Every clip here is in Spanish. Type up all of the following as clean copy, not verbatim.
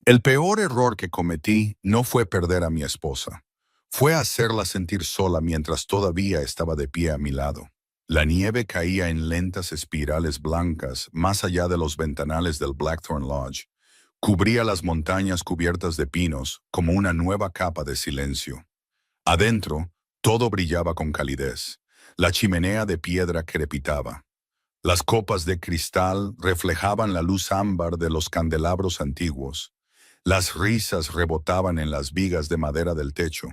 El peor error que cometí no fue perder a mi esposa. Fue hacerla sentir sola mientras todavía estaba de pie a mi lado. La nieve caía en lentas espirales blancas más allá de los ventanales del Blackthorn Lodge. Cubría las montañas cubiertas de pinos como una nueva capa de silencio. Adentro, todo brillaba con calidez. La chimenea de piedra crepitaba. Las copas de cristal reflejaban la luz ámbar de los candelabros antiguos. Las risas rebotaban en las vigas de madera del techo.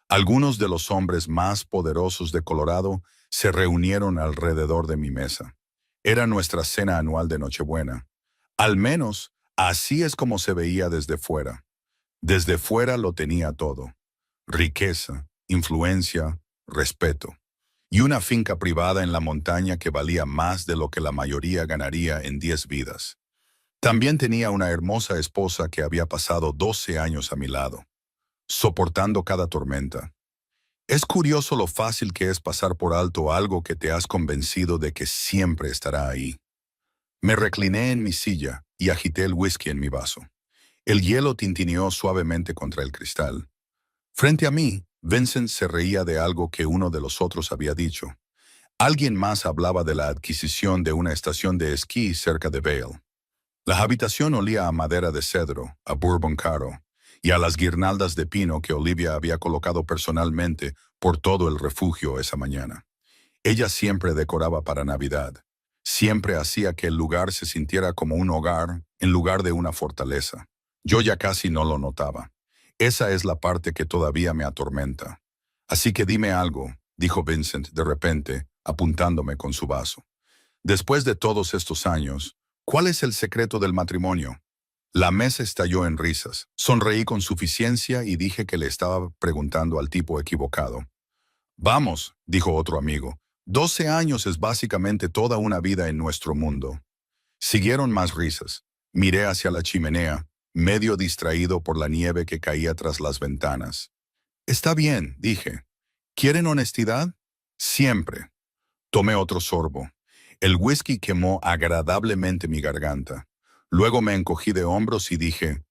Algunos de los hombres más poderosos de Colorado se reunieron alrededor de mi mesa. Era nuestra cena anual de Nochebuena. Al menos, así es como se veía desde fuera. Desde fuera lo tenía todo: riqueza, influencia, respeto. Y una finca privada en la montaña que valía más de lo que la mayoría ganaría en 10 vidas. También tenía una hermosa esposa que había pasado 12 años a mi lado, soportando cada tormenta. Es curioso lo fácil que es pasar por alto algo que te has convencido de que siempre estará ahí. Me recliné en mi silla y agité el whisky en mi vaso. El hielo tintineó suavemente contra el cristal. Frente a mí, Vincent se reía de algo que uno de los otros había dicho. Alguien más hablaba de la adquisición de una estación de esquí cerca de Vail. La habitación olía a madera de cedro, a bourbon caro, y a las guirnaldas de pino que Olivia había colocado personalmente por todo el refugio esa mañana. Ella siempre decoraba para Navidad. Siempre hacía que el lugar se sintiera como un hogar en lugar de una fortaleza. Yo ya casi no lo notaba. Esa es la parte que todavía me atormenta. Así que dime algo, dijo Vincent de repente, apuntándome con su vaso. Después de todos estos años, ¿cuál es el secreto del matrimonio? La mesa estalló en risas. Sonreí con suficiencia y dije que le estaba preguntando al tipo equivocado. Vamos, dijo otro amigo. 12 años es básicamente toda una vida en nuestro mundo. Siguieron más risas. Miré hacia la chimenea, medio distraído por la nieve que caía tras las ventanas. Está bien, dije. ¿Quieren honestidad? Siempre. Tomé otro sorbo. El whisky quemó agradablemente mi garganta. Luego me encogí de hombros y dije,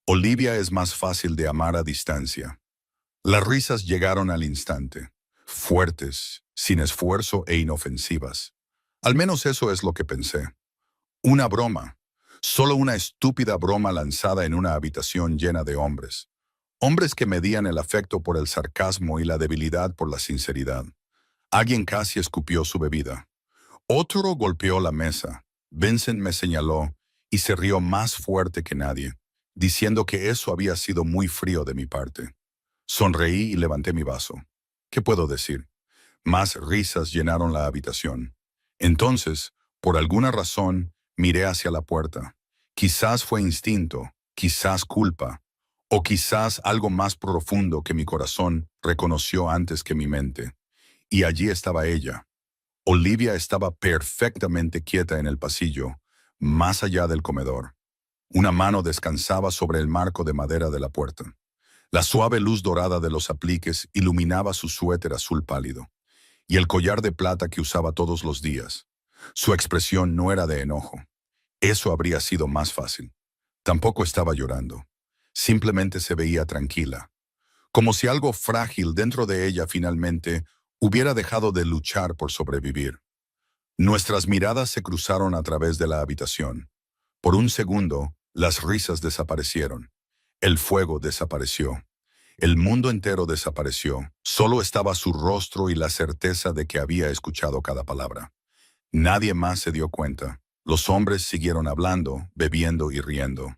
Olivia es más fácil de amar a distancia. Las risas llegaron al instante, fuertes, sin esfuerzo e inofensivas. Al menos eso es lo que pensé. Una broma. Solo una estúpida broma lanzada en una habitación llena de hombres. Hombres que medían el afecto por el sarcasmo y la debilidad por la sinceridad. Alguien casi escupió su bebida. Otro golpeó la mesa. Vincent me señaló y se rió más fuerte que nadie, diciendo que eso había sido muy frío de mi parte. Sonreí y levanté mi vaso. ¿Qué puedo decir? Más risas llenaron la habitación. Entonces, por alguna razón, miré hacia la puerta. Quizás fue instinto, quizás culpa, o quizás algo más profundo que mi corazón reconoció antes que mi mente. Y allí estaba ella. Olivia estaba perfectamente quieta en el pasillo, más allá del comedor. Una mano descansaba sobre el marco de madera de la puerta. La suave luz dorada de los apliques iluminaba su suéter azul pálido, y el collar de plata que usaba todos los días. Su expresión no era de enojo. Eso habría sido más fácil. Tampoco estaba llorando. Simplemente se veía tranquila, como si algo frágil dentro de ella finalmente hubiera dejado de luchar por sobrevivir. Nuestras miradas se cruzaron a través de la habitación. Por un segundo, las risas desaparecieron. El fuego desapareció. El mundo entero desapareció. Solo estaba su rostro y la certeza de que había escuchado cada palabra. Nadie más se dio cuenta. Los hombres siguieron hablando, bebiendo y riendo.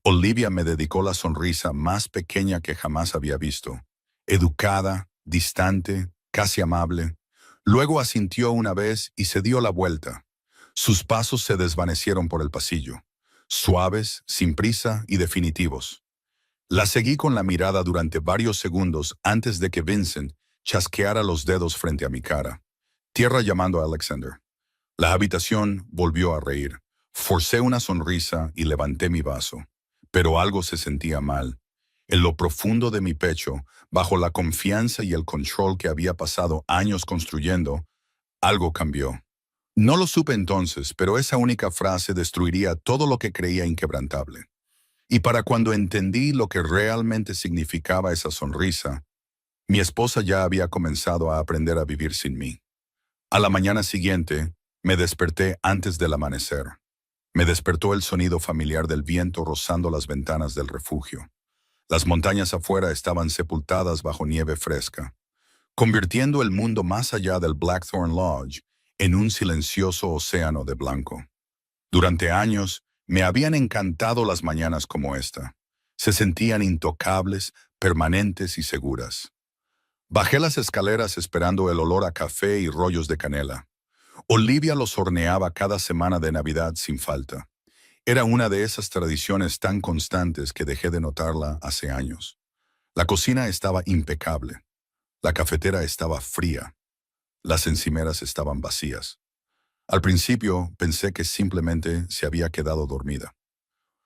Olivia me dedicó la sonrisa más pequeña que jamás había visto. Educada, distante, casi amable. Luego asintió una vez y se dio la vuelta. Sus pasos se desvanecieron por el pasillo, suaves, sin prisa y definitivos. La seguí con la mirada durante varios segundos antes de que Vincent chasqueara los dedos frente a mi cara. Tierra llamando a Alexander. La habitación volvió a reír. Forcé una sonrisa y levanté mi vaso. Pero algo se sentía mal. En lo profundo de mi pecho, bajo la confianza y el control que había pasado años construyendo, algo cambió. No lo supe entonces, pero esa única frase destruiría todo lo que creía inquebrantable. Y para cuando entendí lo que realmente significaba esa sonrisa, mi esposa ya había comenzado a aprender a vivir sin mí. A la mañana siguiente, me desperté antes del amanecer. Me despertó el sonido familiar del viento rozando las ventanas del refugio. Las montañas afuera estaban sepultadas bajo nieve fresca, convirtiendo el mundo más allá del Blackthorn Lodge en un silencioso océano de blanco. Durante años, me habían encantado las mañanas como esta. Se sentían intocables, permanentes y seguras. Bajé las escaleras esperando el olor a café y rollos de canela. Olivia los horneaba cada semana de Navidad sin falta. Era una de esas tradiciones tan constantes que dejé de notarla hace años. La cocina estaba impecable. La cafetera estaba fría. Las encimeras estaban vacías. Al principio pensé que simplemente se había quedado dormida.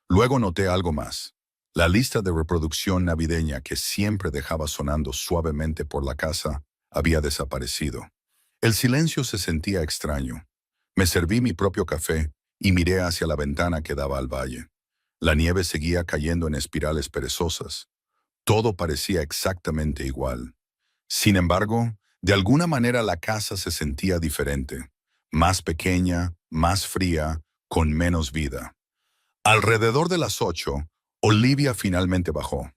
Luego noté algo más. La lista de reproducción navideña que siempre dejaba sonando suavemente por la casa había desaparecido. El silencio se sentía extraño. Me serví mi propio café y miré hacia la ventana que daba al valle. La nieve seguía cayendo en espirales perezosas. Todo parecía exactamente igual. Sin embargo, de alguna manera la casa se sentía diferente. Más pequeña, más fría, con menos vida. Alrededor de las 8, Olivia finalmente bajó.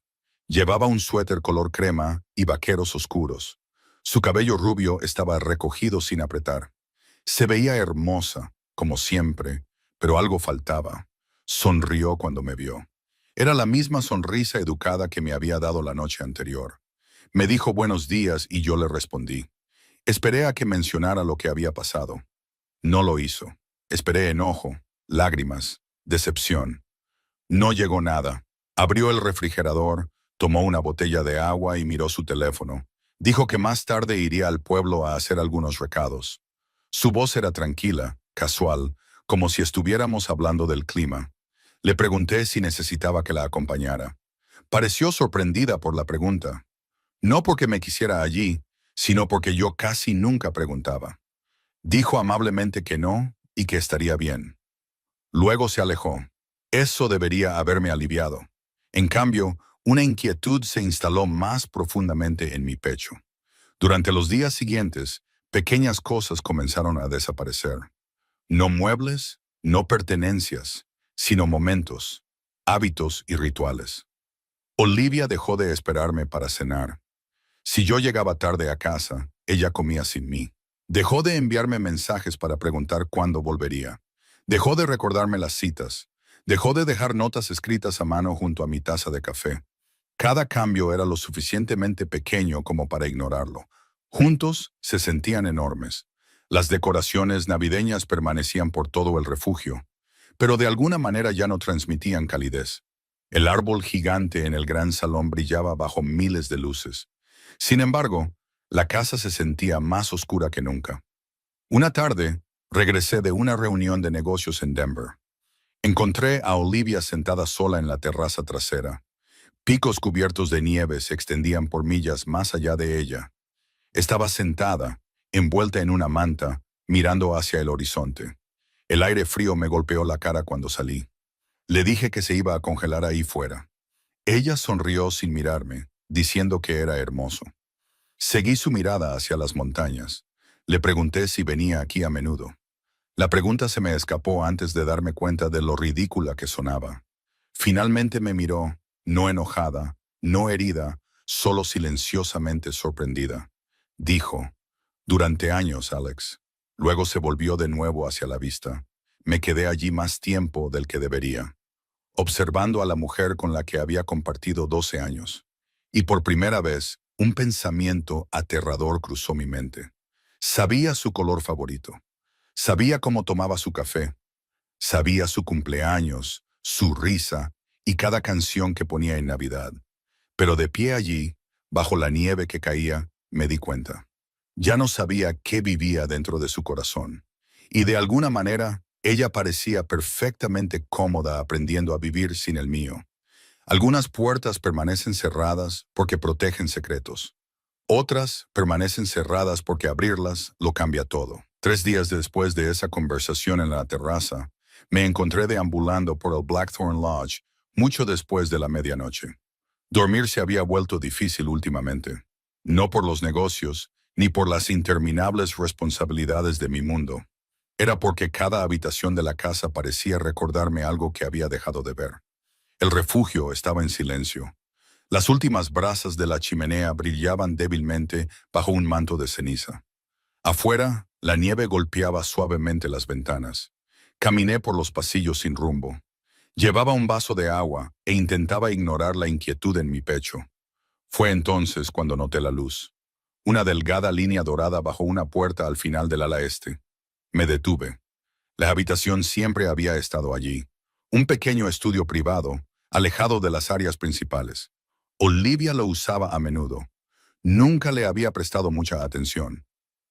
Llevaba un suéter color crema y vaqueros oscuros. Su cabello rubio estaba recogido sin apretar. Se veía hermosa, como siempre, pero algo faltaba. Sonrió cuando me vio. Era la misma sonrisa educada que me había dado la noche anterior. Me dijo buenos días y yo le respondí. Esperé a que mencionara lo que había pasado. No lo hizo. Esperé enojo, lágrimas, decepción. No llegó nada. Abrió el refrigerador, tomó una botella de agua y miró su teléfono. Dijo que más tarde iría al pueblo a hacer algunos recados. Su voz era tranquila, casual, como si estuviéramos hablando del clima. Le pregunté si necesitaba que la acompañara. Pareció sorprendida por la pregunta. No porque me quisiera allí, sino porque yo casi nunca preguntaba. Dijo amablemente que no y que estaría bien. Luego se alejó. Eso debería haberme aliviado. En cambio, una inquietud se instaló más profundamente en mi pecho. Durante los días siguientes, pequeñas cosas comenzaron a desaparecer. No muebles, no pertenencias, sino momentos, hábitos y rituales. Olivia dejó de esperarme para cenar. Si yo llegaba tarde a casa, ella comía sin mí. Dejó de enviarme mensajes para preguntar cuándo volvería. Dejó de recordarme las citas. Dejó de dejar notas escritas a mano junto a mi taza de café. Cada cambio era lo suficientemente pequeño como para ignorarlo. Juntos se sentían enormes. Las decoraciones navideñas permanecían por todo el refugio, pero de alguna manera ya no transmitían calidez. El árbol gigante en el gran salón brillaba bajo miles de luces. Sin embargo, la casa se sentía más oscura que nunca. Una tarde, regresé de una reunión de negocios en Denver. Encontré a Olivia sentada sola en la terraza trasera. Picos cubiertos de nieve se extendían por millas más allá de ella. Estaba sentada, envuelta en una manta, mirando hacia el horizonte. El aire frío me golpeó la cara cuando salí. Le dije que se iba a congelar ahí fuera. Ella sonrió sin mirarme, diciendo que era hermoso. Seguí su mirada hacia las montañas. Le pregunté si venía aquí a menudo. La pregunta se me escapó antes de darme cuenta de lo ridícula que sonaba. Finalmente me miró, no enojada, no herida, solo silenciosamente sorprendida. Dijo, durante años, Alex. Luego se volvió de nuevo hacia la vista. Me quedé allí más tiempo del que debería, observando a la mujer con la que había compartido 12 años. Y por primera vez, un pensamiento aterrador cruzó mi mente. Sabía su color favorito. Sabía cómo tomaba su café. Sabía su cumpleaños, su risa y cada canción que ponía en Navidad. Pero de pie allí, bajo la nieve que caía, me di cuenta. Ya no sabía qué vivía dentro de su corazón. Y de alguna manera, ella parecía perfectamente cómoda aprendiendo a vivir sin el mío. Algunas puertas permanecen cerradas porque protegen secretos. Otras permanecen cerradas porque abrirlas lo cambia todo. 3 días después de esa conversación en la terraza, me encontré deambulando por el Blackthorn Lodge mucho después de la medianoche. Dormir se había vuelto difícil últimamente, no por los negocios, ni por las interminables responsabilidades de mi mundo. Era porque cada habitación de la casa parecía recordarme algo que había dejado de ver. El refugio estaba en silencio. Las últimas brasas de la chimenea brillaban débilmente bajo un manto de ceniza. Afuera, la nieve golpeaba suavemente las ventanas. Caminé por los pasillos sin rumbo. Llevaba un vaso de agua e intentaba ignorar la inquietud en mi pecho. Fue entonces cuando noté la luz. Una delgada línea dorada bajo una puerta al final del ala este. Me detuve. La habitación siempre había estado allí. Un pequeño estudio privado, alejado de las áreas principales. Olivia lo usaba a menudo. Nunca le había prestado mucha atención.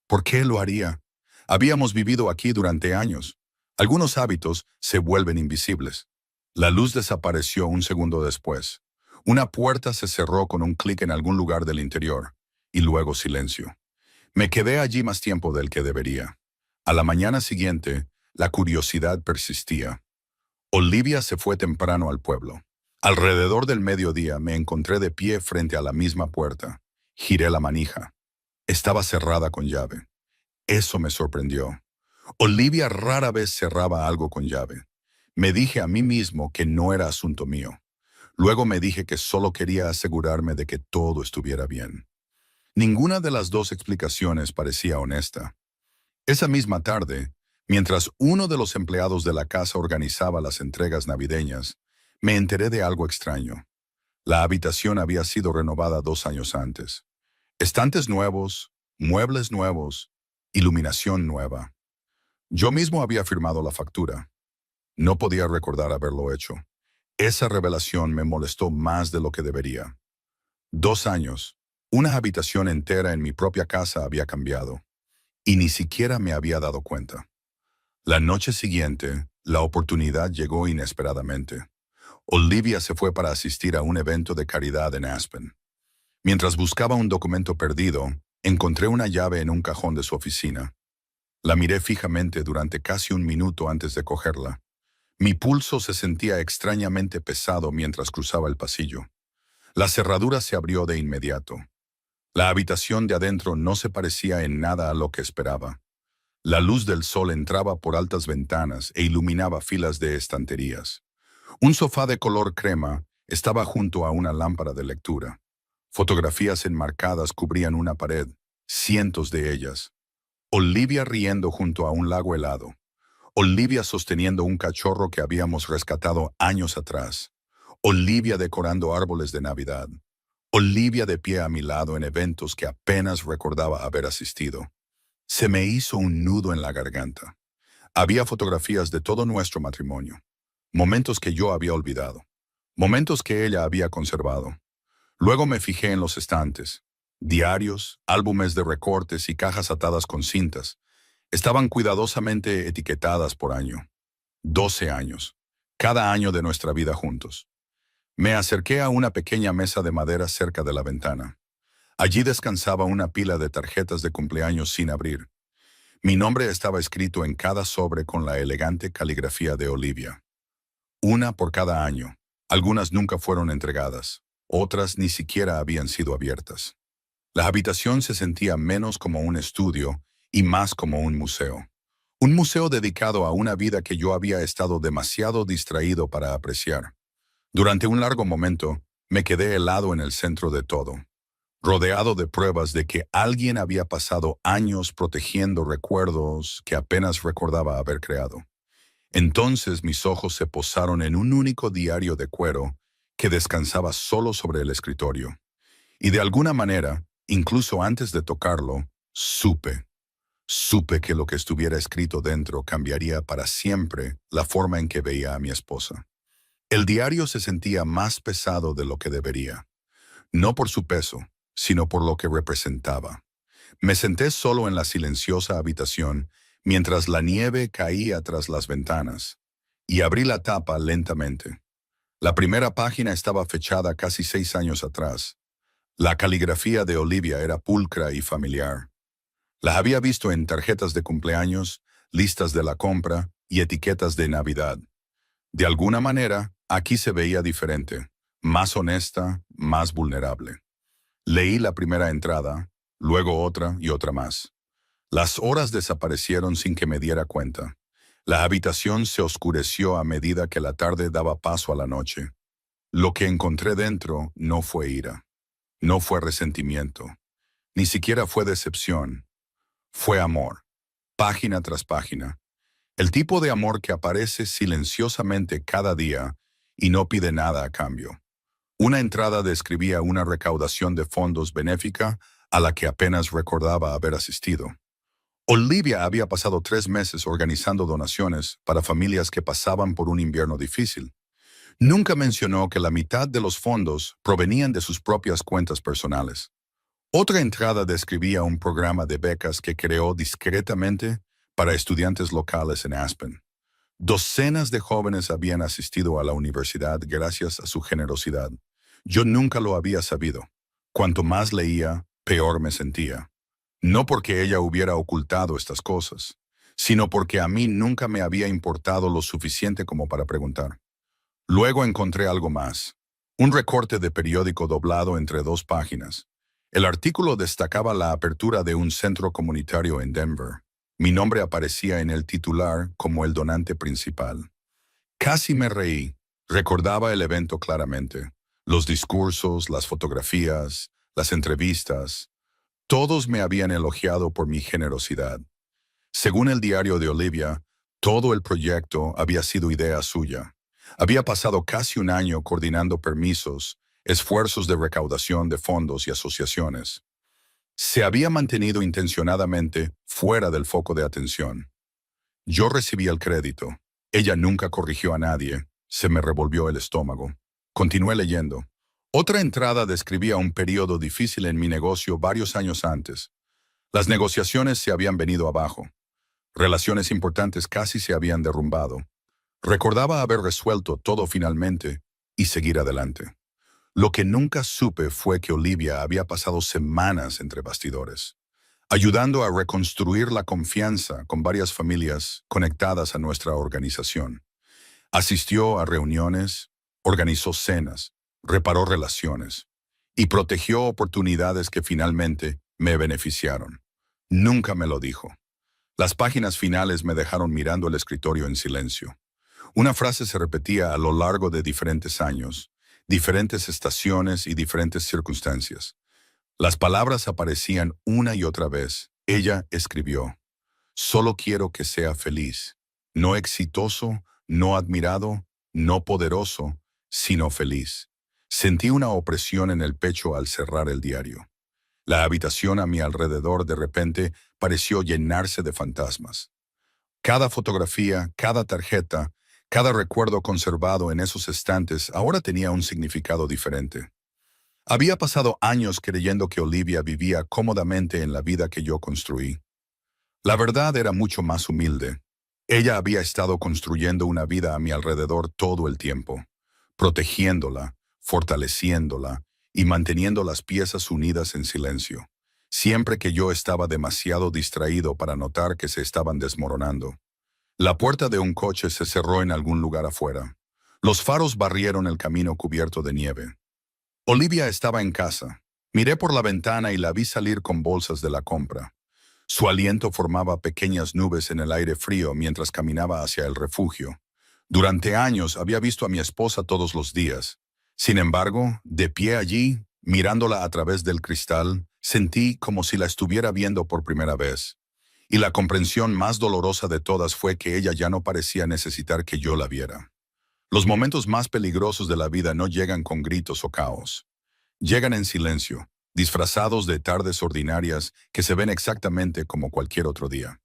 ¿Por qué lo haría? Habíamos vivido aquí durante años. Algunos hábitos se vuelven invisibles. La luz desapareció un segundo después. Una puerta se cerró con un clic en algún lugar del interior, y luego silencio. Me quedé allí más tiempo del que debería. A la mañana siguiente, la curiosidad persistía. Olivia se fue temprano al pueblo. Alrededor del mediodía me encontré de pie frente a la misma puerta. Giré la manija. Estaba cerrada con llave. Eso me sorprendió. Olivia rara vez cerraba algo con llave. Me dije a mí mismo que no era asunto mío. Luego me dije que solo quería asegurarme de que todo estuviera bien. Ninguna de las dos explicaciones parecía honesta. Esa misma tarde, mientras uno de los empleados de la casa organizaba las entregas navideñas, me enteré de algo extraño. La habitación había sido renovada 2 años antes. Estantes nuevos, muebles nuevos, iluminación nueva. Yo mismo había firmado la factura. No podía recordar haberlo hecho. Esa revelación me molestó más de lo que debería. 2 años, una habitación entera en mi propia casa había cambiado, y ni siquiera me había dado cuenta. La noche siguiente, la oportunidad llegó inesperadamente. Olivia se fue para asistir a un evento de caridad en Aspen. Mientras buscaba un documento perdido, encontré una llave en un cajón de su oficina. La miré fijamente durante casi un minuto antes de cogerla. Mi pulso se sentía extrañamente pesado mientras cruzaba el pasillo. La cerradura se abrió de inmediato. La habitación de adentro no se parecía en nada a lo que esperaba. La luz del sol entraba por altas ventanas e iluminaba filas de estanterías. Un sofá de color crema estaba junto a una lámpara de lectura. Fotografías enmarcadas cubrían una pared, cientos de ellas. Olivia riendo junto a un lago helado. Olivia sosteniendo un cachorro que habíamos rescatado años atrás. Olivia decorando árboles de Navidad. Olivia de pie a mi lado en eventos que apenas recordaba haber asistido. Se me hizo un nudo en la garganta. Había fotografías de todo nuestro matrimonio. Momentos que yo había olvidado. Momentos que ella había conservado. Luego me fijé en los estantes. Diarios, álbumes de recortes y cajas atadas con cintas. Estaban cuidadosamente etiquetadas por año. 12 años. Cada año de nuestra vida juntos. Me acerqué a una pequeña mesa de madera cerca de la ventana. Allí descansaba una pila de tarjetas de cumpleaños sin abrir. Mi nombre estaba escrito en cada sobre con la elegante caligrafía de Olivia. Una por cada año. Algunas nunca fueron entregadas. Otras ni siquiera habían sido abiertas. La habitación se sentía menos como un estudio y más como un museo. Un museo dedicado a una vida que yo había estado demasiado distraído para apreciar. Durante un largo momento, me quedé helado en el centro de todo, rodeado de pruebas de que alguien había pasado años protegiendo recuerdos que apenas recordaba haber creado. Entonces mis ojos se posaron en un único diario de cuero que descansaba solo sobre el escritorio. Y de alguna manera, incluso antes de tocarlo, supe que lo que estuviera escrito dentro cambiaría para siempre la forma en que veía a mi esposa. El diario se sentía más pesado de lo que debería, no por su peso, sino por lo que representaba. Me senté solo en la silenciosa habitación mientras la nieve caía tras las ventanas, y abrí la tapa lentamente. La primera página estaba fechada casi 6 años atrás. La caligrafía de Olivia era pulcra y familiar. La había visto en tarjetas de cumpleaños, listas de la compra y etiquetas de Navidad. De alguna manera, aquí se veía diferente, más honesta, más vulnerable. Leí la primera entrada, luego otra y otra más. Las horas desaparecieron sin que me diera cuenta. La habitación se oscureció a medida que la tarde daba paso a la noche. Lo que encontré dentro no fue ira, no fue resentimiento, ni siquiera fue decepción. Fue amor, página tras página. El tipo de amor que aparece silenciosamente cada día y no pide nada a cambio. Una entrada describía una recaudación de fondos benéfica a la que apenas recordaba haber asistido. Olivia había pasado 3 meses organizando donaciones para familias que pasaban por un invierno difícil. Nunca mencionó que la mitad de los fondos provenían de sus propias cuentas personales. Otra entrada describía un programa de becas que creó discretamente para estudiantes locales en Aspen. Docenas de jóvenes habían asistido a la universidad gracias a su generosidad. Yo nunca lo había sabido. Cuanto más leía, peor me sentía. No porque ella hubiera ocultado estas cosas, sino porque a mí nunca me había importado lo suficiente como para preguntar. Luego encontré algo más. Un recorte de periódico doblado entre 2 páginas. El artículo destacaba la apertura de un centro comunitario en Denver. Mi nombre aparecía en el titular como el donante principal. Casi me reí. Recordaba el evento claramente. Los discursos, las fotografías, las entrevistas. Todos me habían elogiado por mi generosidad. Según el diario de Olivia, todo el proyecto había sido idea suya. Había pasado casi un año coordinando permisos, esfuerzos de recaudación de fondos y asociaciones. Se había mantenido intencionadamente fuera del foco de atención. Yo recibí el crédito. Ella nunca corrigió a nadie. Se me revolvió el estómago. Continué leyendo. Otra entrada describía un periodo difícil en mi negocio varios años antes. Las negociaciones se habían venido abajo. Relaciones importantes casi se habían derrumbado. Recordaba haber resuelto todo finalmente y seguir adelante. Lo que nunca supe fue que Olivia había pasado semanas entre bastidores, ayudando a reconstruir la confianza con varias familias conectadas a nuestra organización. Asistió a reuniones, organizó cenas, reparó relaciones y protegió oportunidades que finalmente me beneficiaron. Nunca me lo dijo. Las páginas finales me dejaron mirando el escritorio en silencio. Una frase se repetía a lo largo de diferentes años, diferentes estaciones y diferentes circunstancias. Las palabras aparecían una y otra vez. Ella escribió: "Solo quiero que sea feliz, no exitoso, no admirado, no poderoso, sino feliz". Sentí una opresión en el pecho al cerrar el diario. La habitación a mi alrededor de repente pareció llenarse de fantasmas. Cada fotografía, cada tarjeta, cada recuerdo conservado en esos estantes ahora tenía un significado diferente. Había pasado años creyendo que Olivia vivía cómodamente en la vida que yo construí. La verdad era mucho más humilde. Ella había estado construyendo una vida a mi alrededor todo el tiempo, protegiéndola, fortaleciéndola y manteniendo las piezas unidas en silencio, siempre que yo estaba demasiado distraído para notar que se estaban desmoronando. La puerta de un coche se cerró en algún lugar afuera. Los faros barrieron el camino cubierto de nieve. Olivia estaba en casa. Miré por la ventana y la vi salir con bolsas de la compra. Su aliento formaba pequeñas nubes en el aire frío mientras caminaba hacia el refugio. Durante años había visto a mi esposa todos los días. Sin embargo, de pie allí, mirándola a través del cristal, sentí como si la estuviera viendo por primera vez. Y la comprensión más dolorosa de todas fue que ella ya no parecía necesitar que yo la viera. Los momentos más peligrosos de la vida no llegan con gritos o caos. Llegan en silencio, disfrazados de tardes ordinarias que se ven exactamente como cualquier otro día.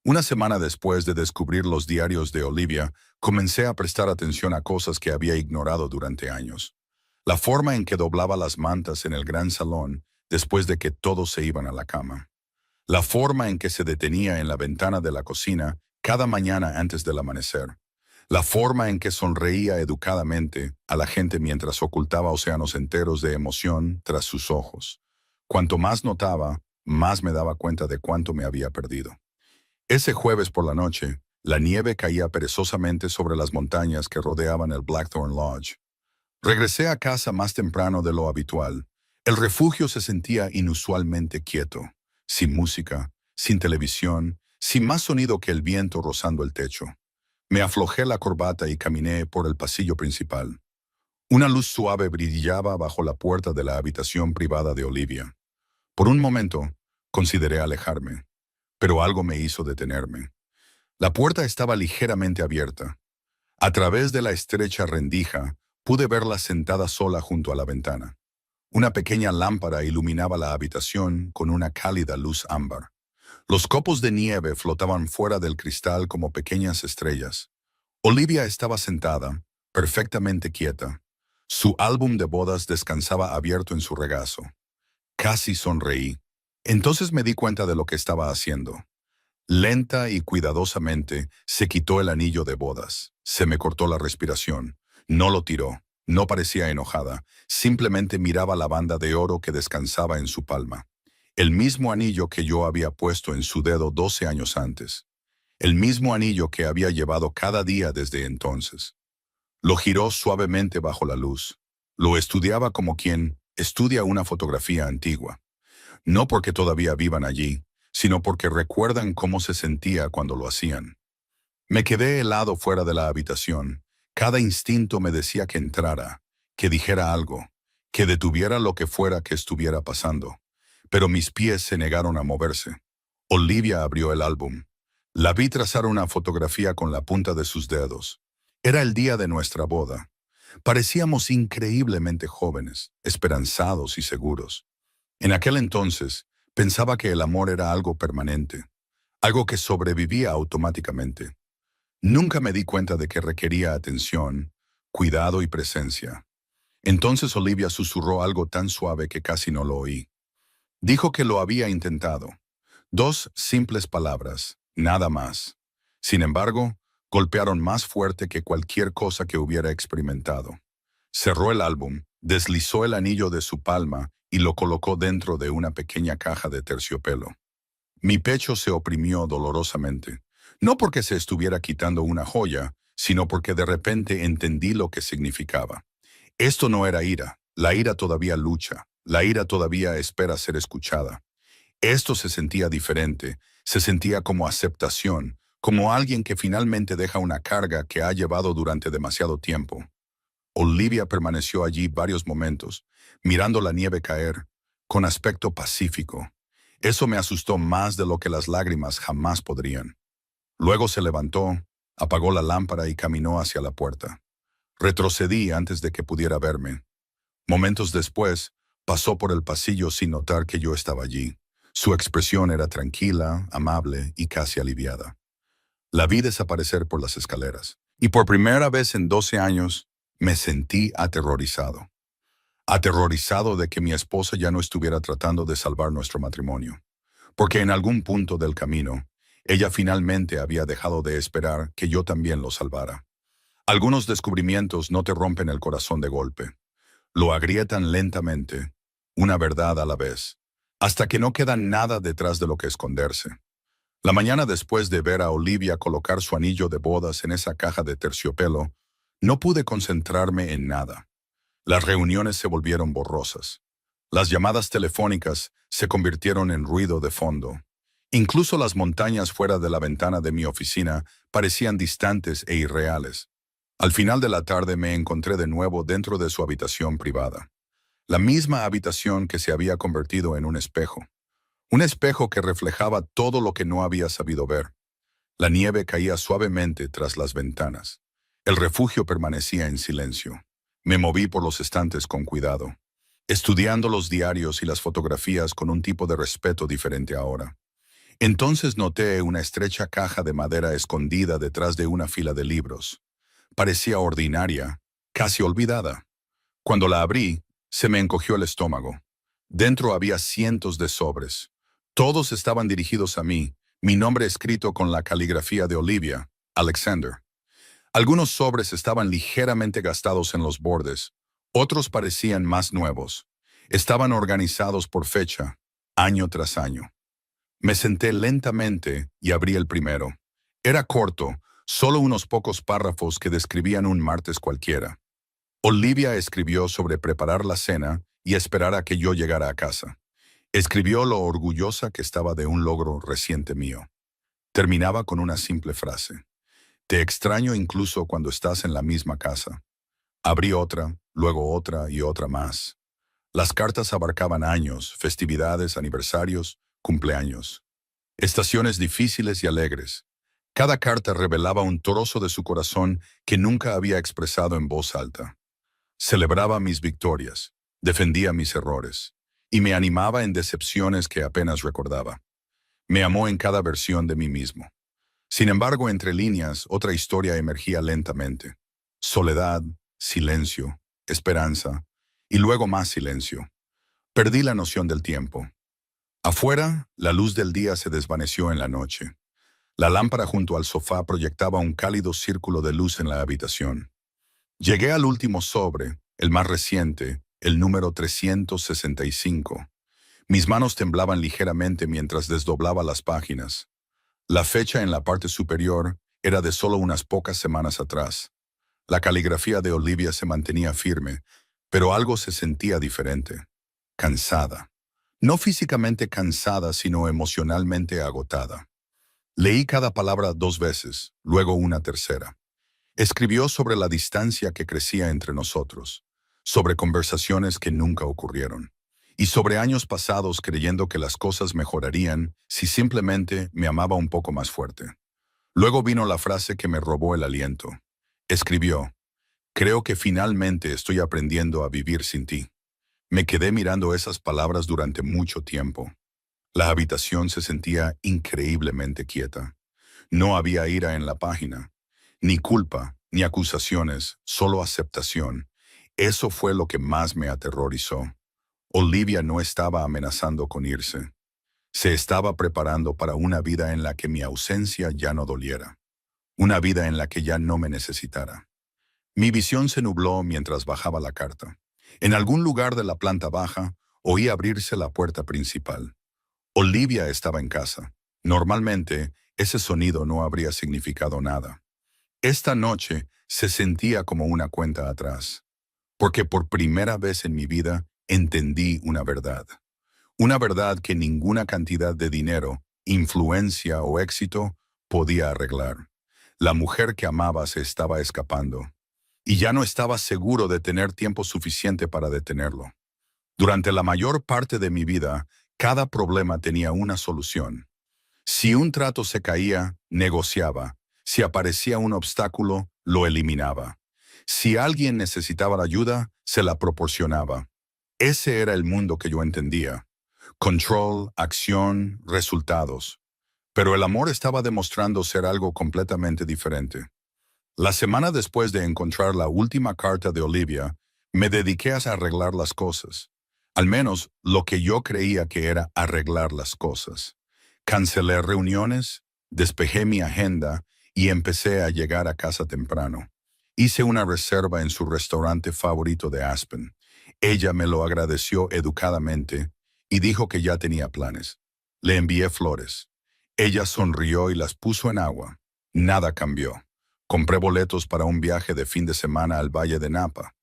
Una semana después de descubrir los diarios de Olivia, comencé a prestar atención a cosas que había ignorado durante años. La forma en que doblaba las mantas en el gran salón después de que todos se iban a la cama. La forma en que se detenía en la ventana de la cocina cada mañana antes del amanecer. La forma en que sonreía educadamente a la gente mientras ocultaba océanos enteros de emoción tras sus ojos. Cuanto más notaba, más me daba cuenta de cuánto me había perdido. Ese jueves por la noche, La nieve caía perezosamente sobre las montañas que rodeaban el Blackthorn Lodge. Regresé a casa más temprano de lo habitual. El refugio se sentía inusualmente quieto, sin música, sin televisión, sin más sonido que el viento rozando el techo. Me aflojé la corbata y caminé por el pasillo principal. Una luz suave brillaba bajo la puerta de la habitación privada de Olivia. Por un momento, consideré alejarme, pero algo me hizo detenerme. La puerta estaba ligeramente abierta. A través de la estrecha rendija, pude verla sentada sola junto a la ventana. Una pequeña lámpara iluminaba la habitación con una cálida luz ámbar. Los copos de nieve flotaban fuera del cristal como pequeñas estrellas. Olivia estaba sentada, perfectamente quieta. Su álbum de bodas descansaba abierto en su regazo. Casi sonreí. Entonces me di cuenta de lo que estaba haciendo. Lenta y cuidadosamente se quitó el anillo de bodas. Se me cortó la respiración. No lo tiró. No parecía enojada. Simplemente miraba la banda de oro que descansaba en su palma. El mismo anillo que yo había puesto en su dedo 12 años antes. El mismo anillo que había llevado cada día desde entonces. Lo giró suavemente bajo la luz. Lo estudiaba como quien estudia una fotografía antigua. No porque todavía vivan allí, sino porque recuerdan cómo se sentía cuando lo hacían. Me quedé helado fuera de la habitación. Cada instinto me decía que entrara, que dijera algo, que detuviera lo que fuera que estuviera pasando. Pero mis pies se negaron a moverse. Olivia abrió el álbum. La vi trazar una fotografía con la punta de sus dedos. Era el día de nuestra boda. Parecíamos increíblemente jóvenes, esperanzados y seguros. En aquel entonces, pensaba que el amor era algo permanente, algo que sobrevivía automáticamente. Nunca me di cuenta de que requería atención, cuidado y presencia. Entonces Olivia susurró algo tan suave que casi no lo oí. Dijo que lo había intentado. 2 simples palabras, nada más. Sin embargo, golpearon más fuerte que cualquier cosa que hubiera experimentado. Cerró el álbum, deslizó el anillo de su palma y lo colocó dentro de una pequeña caja de terciopelo. Mi pecho se oprimió dolorosamente, no porque se estuviera quitando una joya, sino porque de repente entendí lo que significaba. Esto no era ira, la ira todavía lucha, la ira todavía espera ser escuchada. Esto se sentía diferente, se sentía como aceptación, como alguien que finalmente deja una carga que ha llevado durante demasiado tiempo. Olivia permaneció allí varios momentos, mirando la nieve caer, con aspecto pacífico. Eso me asustó más de lo que las lágrimas jamás podrían. Luego se levantó, apagó la lámpara y caminó hacia la puerta. Retrocedí antes de que pudiera verme. Momentos después, pasó por el pasillo sin notar que yo estaba allí. Su expresión era tranquila, amable y casi aliviada. La vi desaparecer por las escaleras, y por primera vez en 12 años, me sentí aterrorizado. Aterrorizado de que mi esposa ya no estuviera tratando de salvar nuestro matrimonio, porque en algún punto del camino, ella finalmente había dejado de esperar que yo también lo salvara. Algunos descubrimientos no te rompen el corazón de golpe, lo agrietan lentamente, una verdad a la vez, hasta que no queda nada detrás de lo que esconderse. La mañana después de ver a Olivia colocar su anillo de bodas en esa caja de terciopelo, no pude concentrarme en nada. Las reuniones se volvieron borrosas. Las llamadas telefónicas se convirtieron en ruido de fondo. Incluso las montañas fuera de la ventana de mi oficina parecían distantes e irreales. Al final de la tarde me encontré de nuevo dentro de su habitación privada. La misma habitación que se había convertido en un espejo. Un espejo que reflejaba todo lo que no había sabido ver. La nieve caía suavemente tras las ventanas. El refugio permanecía en silencio. Me moví por los estantes con cuidado, estudiando los diarios y las fotografías con un tipo de respeto diferente ahora. Entonces noté una estrecha caja de madera escondida detrás de una fila de libros. Parecía ordinaria, casi olvidada. Cuando la abrí, se me encogió el estómago. Dentro había cientos de sobres. Todos estaban dirigidos a mí, mi nombre escrito con la caligrafía de Olivia, Alexander. Algunos sobres estaban ligeramente gastados en los bordes, otros parecían más nuevos. Estaban organizados por fecha, año tras año. Me senté lentamente y abrí el primero. Era corto, solo unos pocos párrafos que describían un martes cualquiera. Olivia escribió sobre preparar la cena y esperar a que yo llegara a casa. Escribió lo orgullosa que estaba de un logro reciente mío. Terminaba con una simple frase. Te extraño incluso cuando estás en la misma casa. Abrí otra, luego otra y otra más. Las cartas abarcaban años, festividades, aniversarios, cumpleaños. Estaciones difíciles y alegres. Cada carta revelaba un trozo de su corazón que nunca había expresado en voz alta. Celebraba mis victorias, defendía mis errores, y me animaba en decepciones que apenas recordaba. Me amó en cada versión de mí mismo. Sin embargo, entre líneas, otra historia emergía lentamente. Soledad, silencio, esperanza, y luego más silencio. Perdí la noción del tiempo. Afuera, la luz del día se desvaneció en la noche. La lámpara junto al sofá proyectaba un cálido círculo de luz en la habitación. Llegué al último sobre, el más reciente, el número 365. Mis manos temblaban ligeramente mientras desdoblaba las páginas. La fecha en la parte superior era de solo unas pocas semanas atrás. La caligrafía de Olivia se mantenía firme, pero algo se sentía diferente. Cansada. No físicamente cansada, sino emocionalmente agotada. Leí cada palabra 2 veces, luego una tercera. Escribió sobre la distancia que crecía entre nosotros, sobre conversaciones que nunca ocurrieron, y sobre años pasados creyendo que las cosas mejorarían si simplemente me amaba un poco más fuerte. Luego vino la frase que me robó el aliento. Escribió, creo que finalmente estoy aprendiendo a vivir sin ti. Me quedé mirando esas palabras durante mucho tiempo. La habitación se sentía increíblemente quieta. No había ira en la página, ni culpa, ni acusaciones, solo aceptación. Eso fue lo que más me aterrorizó. Olivia no estaba amenazando con irse. Se estaba preparando para una vida en la que mi ausencia ya no doliera. Una vida en la que ya no me necesitara. Mi visión se nubló mientras bajaba la carta. En algún lugar de la planta baja, oí abrirse la puerta principal. Olivia estaba en casa. Normalmente, ese sonido no habría significado nada. Esta noche se sentía como una cuenta atrás, porque por primera vez en mi vida entendí una verdad. Una verdad que ninguna cantidad de dinero, influencia o éxito podía arreglar. La mujer que amaba se estaba escapando, y ya no estaba seguro de tener tiempo suficiente para detenerlo. Durante la mayor parte de mi vida, cada problema tenía una solución. Si un trato se caía, negociaba. Si aparecía un obstáculo, lo eliminaba. Si alguien necesitaba ayuda, se la proporcionaba. Ese era el mundo que yo entendía. Control, acción, resultados. Pero el amor estaba demostrando ser algo completamente diferente. La semana después de encontrar la última carta de Olivia, me dediqué a arreglar las cosas. Al menos lo que yo creía que era arreglar las cosas. Cancelé reuniones, despejé mi agenda y empecé a llegar a casa temprano. Hice una reserva en su restaurante favorito de Aspen. Ella me lo agradeció educadamente y dijo que ya tenía planes. Le envié flores. Ella sonrió y las puso en agua. Nada cambió. Compré boletos para un viaje de fin de semana al Valle de Napa,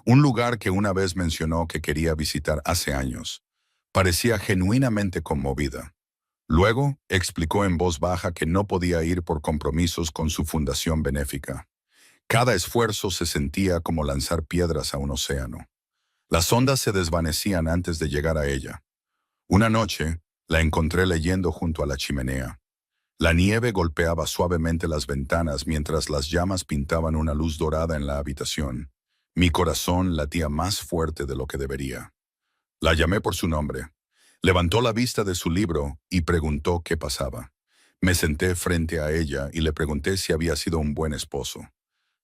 un lugar que una vez mencionó que quería visitar hace años. Parecía genuinamente conmovida. Luego, explicó en voz baja que no podía ir por compromisos con su fundación benéfica. Cada esfuerzo se sentía como lanzar piedras a un océano. Las ondas se desvanecían antes de llegar a ella. Una noche, la encontré leyendo junto a la chimenea. La nieve golpeaba suavemente las ventanas mientras las llamas pintaban una luz dorada en la habitación. Mi corazón latía más fuerte de lo que debería. La llamé por su nombre. Levantó la vista de su libro y preguntó qué pasaba. Me senté frente a ella y le pregunté si había sido un buen esposo.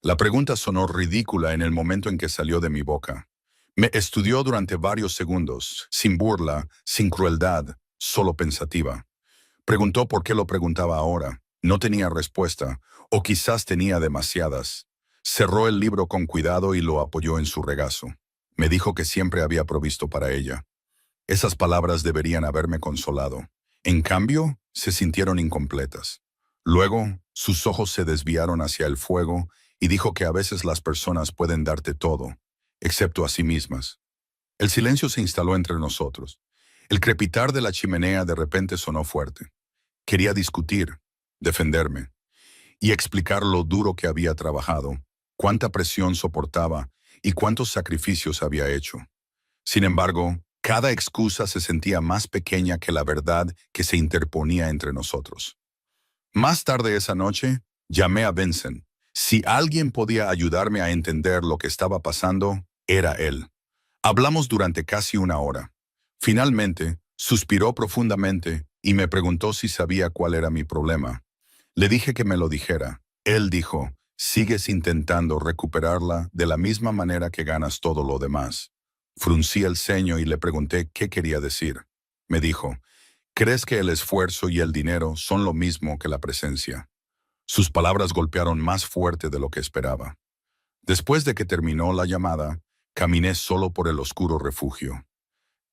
La pregunta sonó ridícula en el momento en que salió de mi boca. Me estudió durante varios segundos, sin burla, sin crueldad, solo pensativa. Preguntó por qué lo preguntaba ahora. No tenía respuesta, o quizás tenía demasiadas. Cerró el libro con cuidado y lo apoyó en su regazo. Me dijo que siempre había provisto para ella. Esas palabras deberían haberme consolado. En cambio, se sintieron incompletas. Luego, sus ojos se desviaron hacia el fuego y dijo que a veces las personas pueden darte todo, excepto a sí mismas. El silencio se instaló entre nosotros. El crepitar de la chimenea de repente sonó fuerte. Quería discutir, defenderme y explicar lo duro que había trabajado, cuánta presión soportaba y cuántos sacrificios había hecho. Sin embargo, cada excusa se sentía más pequeña que la verdad que se interponía entre nosotros. Más tarde esa noche, llamé a Vincent. Si alguien podía ayudarme a entender lo que estaba pasando, era él. Hablamos durante casi una hora. Finalmente, suspiró profundamente y me preguntó si sabía cuál era mi problema. Le dije que me lo dijera. Él dijo, sigues intentando recuperarla de la misma manera que ganas todo lo demás. Fruncí el ceño y le pregunté qué quería decir. Me dijo, ¿crees que el esfuerzo y el dinero son lo mismo que la presencia? Sus palabras golpearon más fuerte de lo que esperaba. Después de que terminó la llamada, caminé solo por el oscuro refugio.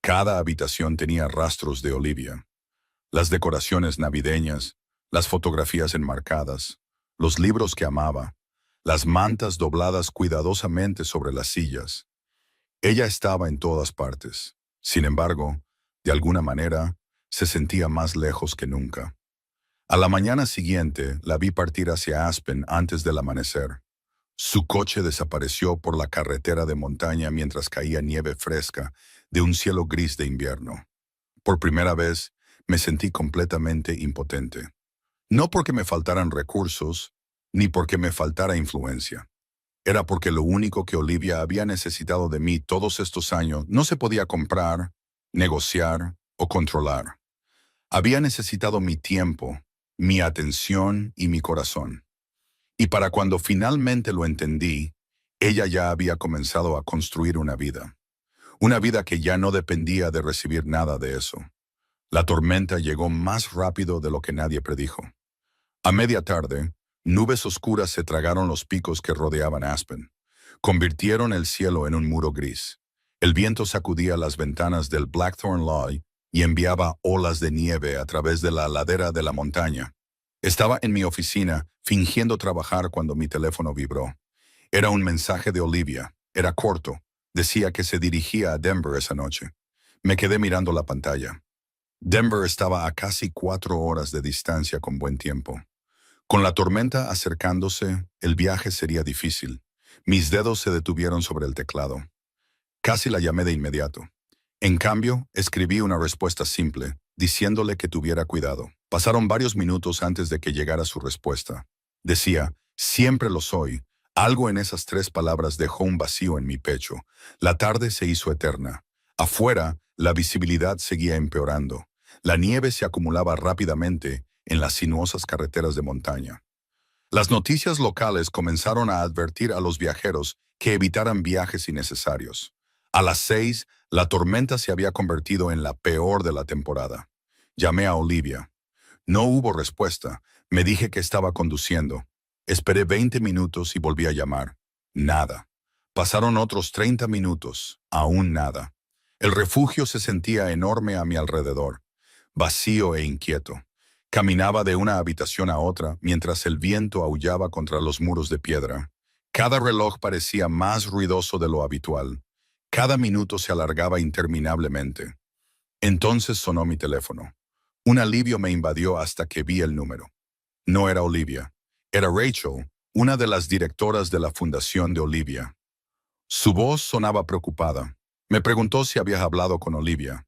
Cada habitación tenía rastros de Olivia. Las decoraciones navideñas, las fotografías enmarcadas, los libros que amaba, las mantas dobladas cuidadosamente sobre las sillas. Ella estaba en todas partes. Sin embargo, de alguna manera, se sentía más lejos que nunca. A la mañana siguiente, la vi partir hacia Aspen antes del amanecer. Su coche desapareció por la carretera de montaña mientras caía nieve fresca de un cielo gris de invierno. Por primera vez, me sentí completamente impotente. No porque me faltaran recursos, ni porque me faltara influencia. Era porque lo único que Olivia había necesitado de mí todos estos años no se podía comprar, negociar o controlar. Había necesitado mi tiempo, mi atención y mi corazón. Y para cuando finalmente lo entendí, ella ya había comenzado a construir una vida. Una vida que ya no dependía de recibir nada de eso. La tormenta llegó más rápido de lo que nadie predijo. A media tarde, nubes oscuras se tragaron los picos que rodeaban Aspen. Convirtieron el cielo en un muro gris. El viento sacudía las ventanas del Blackthorn Lodge y enviaba olas de nieve a través de la ladera de la montaña. Estaba en mi oficina, fingiendo trabajar cuando mi teléfono vibró. Era un mensaje de Olivia. Era corto. Decía que se dirigía a Denver esa noche. Me quedé mirando la pantalla. Denver estaba a casi 4 horas de distancia con buen tiempo. Con la tormenta acercándose, el viaje sería difícil. Mis dedos se detuvieron sobre el teclado. Casi la llamé de inmediato. En cambio, escribí una respuesta simple, diciéndole que tuviera cuidado. Pasaron varios minutos antes de que llegara su respuesta. Decía, siempre lo soy. Algo en esas 3 palabras dejó un vacío en mi pecho. La tarde se hizo eterna. Afuera, la visibilidad seguía empeorando. La nieve se acumulaba rápidamente en las sinuosas carreteras de montaña. Las noticias locales comenzaron a advertir a los viajeros que evitaran viajes innecesarios. A las 6, la tormenta se había convertido en la peor de la temporada. Llamé a Olivia. No hubo respuesta. Me dije que estaba conduciendo. Esperé 20 minutos y volví a llamar. Nada. Pasaron otros 30 minutos. Aún nada. El refugio se sentía enorme a mi alrededor, vacío e inquieto. Caminaba de una habitación a otra mientras el viento aullaba contra los muros de piedra. Cada reloj parecía más ruidoso de lo habitual. Cada minuto se alargaba interminablemente. Entonces sonó mi teléfono. Un alivio me invadió hasta que vi el número. No era Olivia. Era Rachel, una de las directoras de la fundación de Olivia. Su voz sonaba preocupada. Me preguntó si había hablado con Olivia.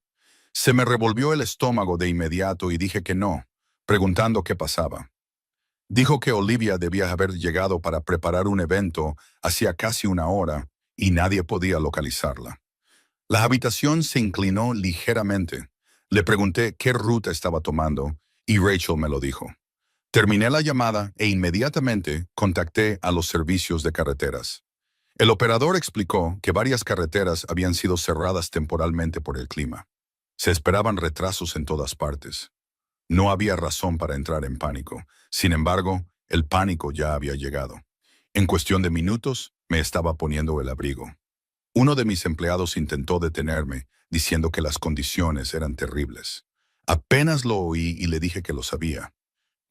Se me revolvió el estómago de inmediato y dije que no, preguntando qué pasaba. Dijo que Olivia debía haber llegado para preparar un evento hacía casi una hora y nadie podía localizarla. La habitación se inclinó ligeramente. Le pregunté qué ruta estaba tomando y Rachel me lo dijo. Terminé la llamada e inmediatamente contacté a los servicios de carreteras. El operador explicó que varias carreteras habían sido cerradas temporalmente por el clima. Se esperaban retrasos en todas partes. No había razón para entrar en pánico. Sin embargo, el pánico ya había llegado. En cuestión de minutos, me estaba poniendo el abrigo. Uno de mis empleados intentó detenerme, diciendo que las condiciones eran terribles. Apenas lo oí y le dije que lo sabía.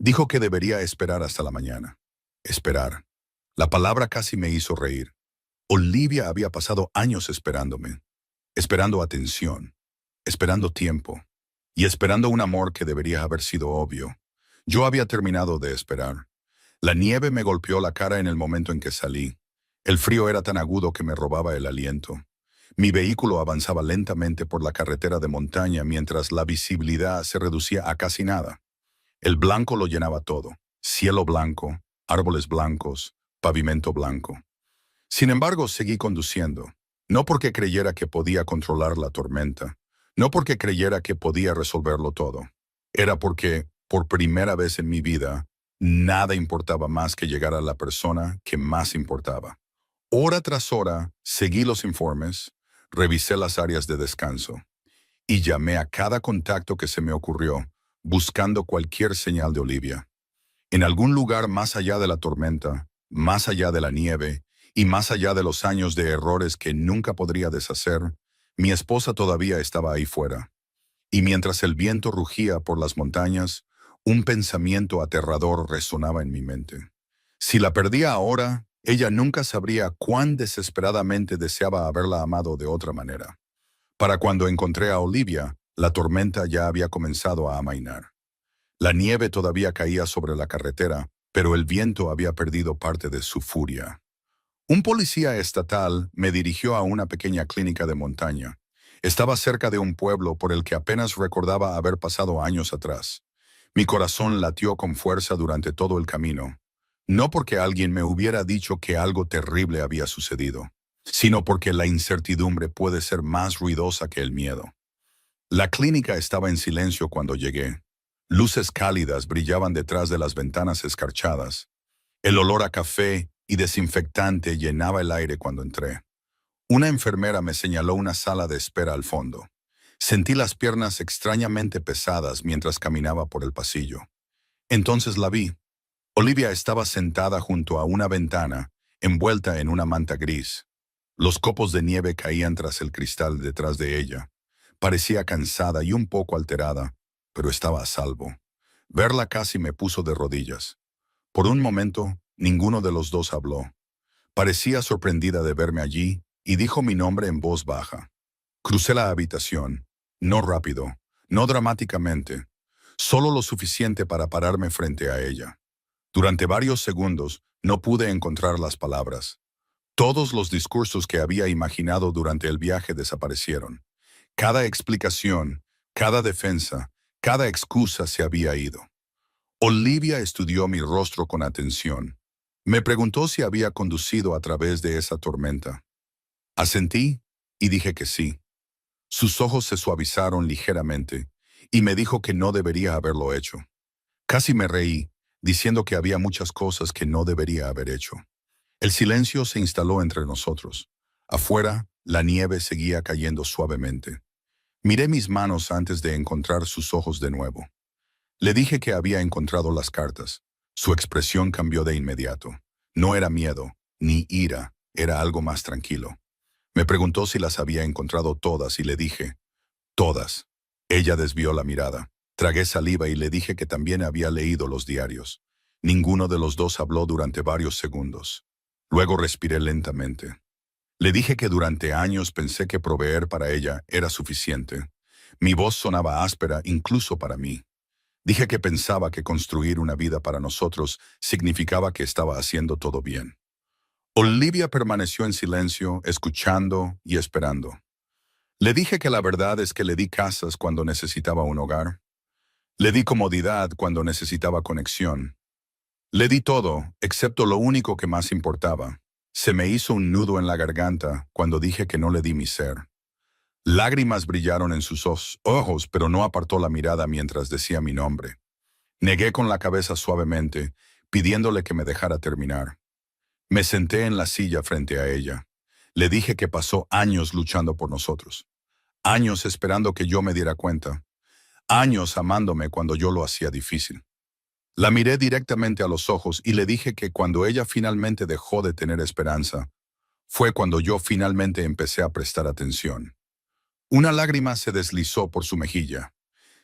Dijo que debería esperar hasta la mañana. Esperar. La palabra casi me hizo reír. Olivia había pasado años esperándome, esperando atención, esperando tiempo y esperando un amor que debería haber sido obvio. Yo había terminado de esperar. La nieve me golpeó la cara en el momento en que salí. El frío era tan agudo que me robaba el aliento. Mi vehículo avanzaba lentamente por la carretera de montaña mientras la visibilidad se reducía a casi nada. El blanco lo llenaba todo. Cielo blanco, árboles blancos, pavimento blanco. Sin embargo, seguí conduciendo. No porque creyera que podía controlar la tormenta. No porque creyera que podía resolverlo todo. Era porque, por primera vez en mi vida, nada importaba más que llegar a la persona que más importaba. Hora tras hora, seguí los informes, revisé las áreas de descanso y llamé a cada contacto que se me ocurrió, buscando cualquier señal de Olivia. En algún lugar más allá de la tormenta, más allá de la nieve y más allá de los años de errores que nunca podría deshacer, mi esposa todavía estaba ahí fuera. Y mientras el viento rugía por las montañas, un pensamiento aterrador resonaba en mi mente. Si la perdía ahora, ella nunca sabría cuán desesperadamente deseaba haberla amado de otra manera. Para cuando encontré a Olivia, la tormenta ya había comenzado a amainar. La nieve todavía caía sobre la carretera, pero el viento había perdido parte de su furia. Un policía estatal me dirigió a una pequeña clínica de montaña. Estaba cerca de un pueblo por el que apenas recordaba haber pasado años atrás. Mi corazón latió con fuerza durante todo el camino. No porque alguien me hubiera dicho que algo terrible había sucedido, sino porque la incertidumbre puede ser más ruidosa que el miedo. La clínica estaba en silencio cuando llegué. Luces cálidas brillaban detrás de las ventanas escarchadas. El olor a café y desinfectante llenaba el aire cuando entré. Una enfermera me señaló una sala de espera al fondo. Sentí las piernas extrañamente pesadas mientras caminaba por el pasillo. Entonces la vi. Olivia estaba sentada junto a una ventana, envuelta en una manta gris. Los copos de nieve caían tras el cristal detrás de ella. Parecía cansada y un poco alterada, pero estaba a salvo. Verla casi me puso de rodillas. Por un momento, ninguno de los dos habló. Parecía sorprendida de verme allí y dijo mi nombre en voz baja. Crucé la habitación, no rápido, no dramáticamente, solo lo suficiente para pararme frente a ella. Durante varios segundos no pude encontrar las palabras. Todos los discursos que había imaginado durante el viaje desaparecieron. Cada explicación, cada defensa, cada excusa se había ido. Olivia estudió mi rostro con atención. Me preguntó si había conducido a través de esa tormenta. Asentí y dije que sí. Sus ojos se suavizaron ligeramente y me dijo que no debería haberlo hecho. Casi me reí, diciendo que había muchas cosas que no debería haber hecho. El silencio se instaló entre nosotros. Afuera, la nieve seguía cayendo suavemente. Miré mis manos antes de encontrar sus ojos de nuevo. Le dije que había encontrado las cartas. Su expresión cambió de inmediato. No era miedo, ni ira, era algo más tranquilo. Me preguntó si las había encontrado todas y le dije, todas. Ella desvió la mirada. Tragué saliva y le dije que también había leído los diarios. Ninguno de los dos habló durante varios segundos. Luego respiré lentamente. Le dije que durante años pensé que proveer para ella era suficiente. Mi voz sonaba áspera incluso para mí. Dije que pensaba que construir una vida para nosotros significaba que estaba haciendo todo bien. Olivia permaneció en silencio, escuchando y esperando. Le dije que la verdad es que le di casas cuando necesitaba un hogar. Le di comodidad cuando necesitaba conexión. Le di todo, excepto lo único que más importaba. Se me hizo un nudo en la garganta cuando dije que no le di mi ser. Lágrimas brillaron en sus ojos, pero no apartó la mirada mientras decía mi nombre. Negué con la cabeza suavemente, pidiéndole que me dejara terminar. Me senté en la silla frente a ella. Le dije que pasó años luchando por nosotros. Años esperando que yo me diera cuenta. Años amándome cuando yo lo hacía difícil. La miré directamente a los ojos y le dije que cuando ella finalmente dejó de tener esperanza, fue cuando yo finalmente empecé a prestar atención. Una lágrima se deslizó por su mejilla.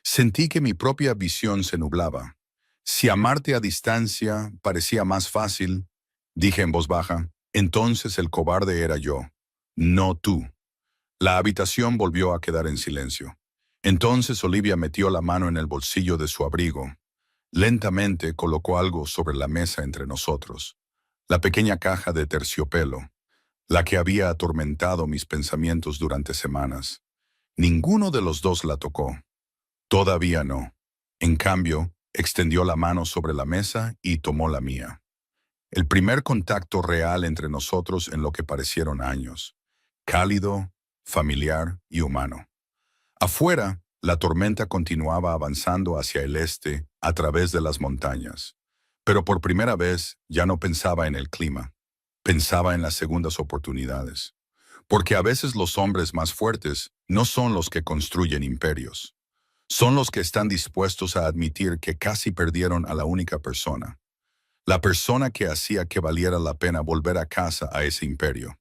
Sentí que mi propia visión se nublaba. Si amarte a distancia parecía más fácil, dije en voz baja, entonces el cobarde era yo, no tú. La habitación volvió a quedar en silencio. Entonces Olivia metió la mano en el bolsillo de su abrigo. Lentamente colocó algo sobre la mesa entre nosotros. La pequeña caja de terciopelo, la que había atormentado mis pensamientos durante semanas. Ninguno de los dos la tocó. Todavía no. En cambio, extendió la mano sobre la mesa y tomó la mía. El primer contacto real entre nosotros en lo que parecieron años. Cálido, familiar y humano. Afuera, la tormenta continuaba avanzando hacia el este a través de las montañas. Pero por primera vez ya no pensaba en el clima. Pensaba en las segundas oportunidades. Porque a veces los hombres más fuertes no son los que construyen imperios. Son los que están dispuestos a admitir que casi perdieron a la única persona. La persona que hacía que valiera la pena volver a casa a ese imperio.